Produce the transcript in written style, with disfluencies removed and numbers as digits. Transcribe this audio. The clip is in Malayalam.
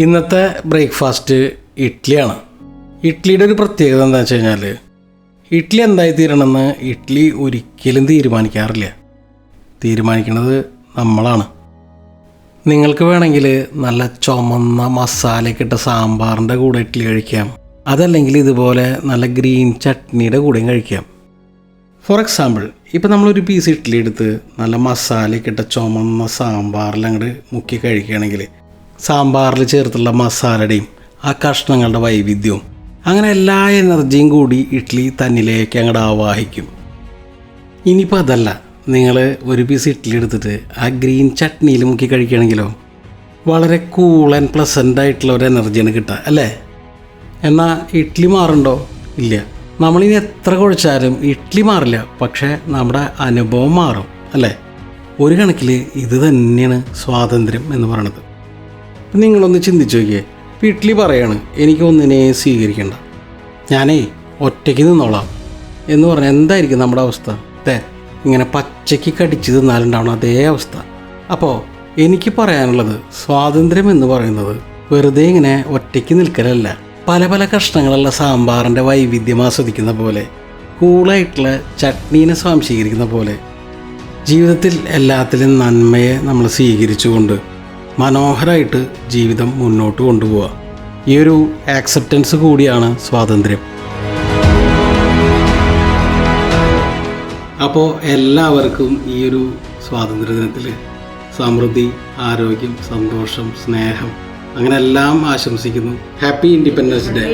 ഇന്നത്തെ ബ്രേക്ക്ഫാസ്റ്റ് ഇഡ്ഡലിയാണ്. ഇഡ്ഡലിയുടെ ഒരു പ്രത്യേകത എന്താണെന്ന് വെച്ച് കഴിഞ്ഞാൽ ഇഡ്ഡലി എന്തായി തീരണമെന്ന് ഇഡ്ഡലി ഒരിക്കലും തീരുമാനിക്കാറില്ല. തീരുമാനിക്കുന്നത് നമ്മളാണ്. നിങ്ങൾക്ക് വേണമെങ്കിൽ നല്ല ചുമന്ന മസാലയൊക്കെ ഇട്ട സാമ്പാറിൻ്റെ കൂടെ ഇഡ്ഡലി കഴിക്കാം. അതല്ലെങ്കിൽ ഇതുപോലെ നല്ല ഗ്രീൻ ചട്നിയുടെ കൂടെയും കഴിക്കാം. ഫോർ എക്സാമ്പിൾ, ഇപ്പം നമ്മളൊരു പീസ് ഇഡ്ഡലി എടുത്ത് നല്ല മസാലയൊക്കെ ഇട്ട ചുമന്ന സാമ്പാറിൽ അങ്ങോട്ട് മുക്കി കഴിക്കുകയാണെങ്കിൽ സാമ്പാറിൽ ചേർത്തുള്ള മസാലയുടെയും ആ കഷ്ണങ്ങളുടെ വൈവിധ്യവും അങ്ങനെ എല്ലാ എനർജിയും കൂടി ഇഡ്ഡലി തന്നിലേക്ക് അങ്ങോട്ട് ആവാഹിക്കും. ഇനിയിപ്പോൾ അതല്ല, നിങ്ങൾ ഒരു പീസ് ഇഡ്ഡലി എടുത്തിട്ട് ആ ഗ്രീൻ ചട്നിയിൽ മുക്കി കഴിക്കുകയാണെങ്കിലോ വളരെ കൂൾ ആൻഡ് പ്ലസൻ്റ് ആയിട്ടുള്ള ഒരു എനർജിയാണ് കിട്ടുക, അല്ലേ? എന്നാൽ ഇഡ്ഡലി മാറുണ്ടോ? ഇല്ല. നമ്മളിനി എത്ര കുഴച്ചാലും ഇഡ്ഡലി മാറില്ല, പക്ഷേ നമ്മുടെ അനുഭവം മാറും, അല്ലേ? ഒരു കണക്കിൽ ഇത് തന്നെയാണ് സ്വാതന്ത്ര്യം എന്ന് പറയണത്. നിങ്ങളൊന്ന് ചിന്തിച്ച് നോക്കിയേ. ഇപ്പോൾ ഇഡ്ഡലി പറയാണ് എനിക്ക് ഒന്നിനെ സ്വീകരിക്കേണ്ട, ഞാനേ ഒറ്റയ്ക്ക് നിന്നോളാം എന്ന് പറഞ്ഞാൽ എന്തായിരിക്കും നമ്മുടെ അവസ്ഥ? ഇങ്ങനെ പച്ചയ്ക്ക് കടിച്ച് തിന്നാലുണ്ടാവണം അതേ അവസ്ഥ. അപ്പോൾ എനിക്ക് പറയാനുള്ളത്, സ്വാതന്ത്ര്യം എന്ന് പറയുന്നത് വെറുതെ ഇങ്ങനെ ഒറ്റയ്ക്ക് നിൽക്കലല്ല. പല പല കഷ്ണങ്ങളുള്ള സാമ്പാറിൻ്റെ വൈവിധ്യം ആസ്വദിക്കുന്ന പോലെ, കൂളായിട്ടുള്ള ചട്നീനെ സ്വാംശീകരിക്കുന്ന പോലെ ജീവിതത്തിൽ എല്ലാത്തിലും നന്മയെ നമ്മൾ സ്വീകരിച്ചുകൊണ്ട് മനോഹരമായിട്ട് ജീവിതം മുന്നോട്ട് കൊണ്ടുപോവുക. ഈ ഒരു ആക്സെപ്റ്റൻസ് കൂടിയാണ് സ്വാതന്ത്ര്യം. അപ്പോൾ എല്ലാവർക്കും ഈ ഒരു സ്വാതന്ത്ര്യ ദിനത്തിൽ സമൃദ്ധി, ആരോഗ്യം, സന്തോഷം, സ്നേഹം അങ്ങനെ എല്ലാം ആശംസിക്കുന്നു. Happy independence day.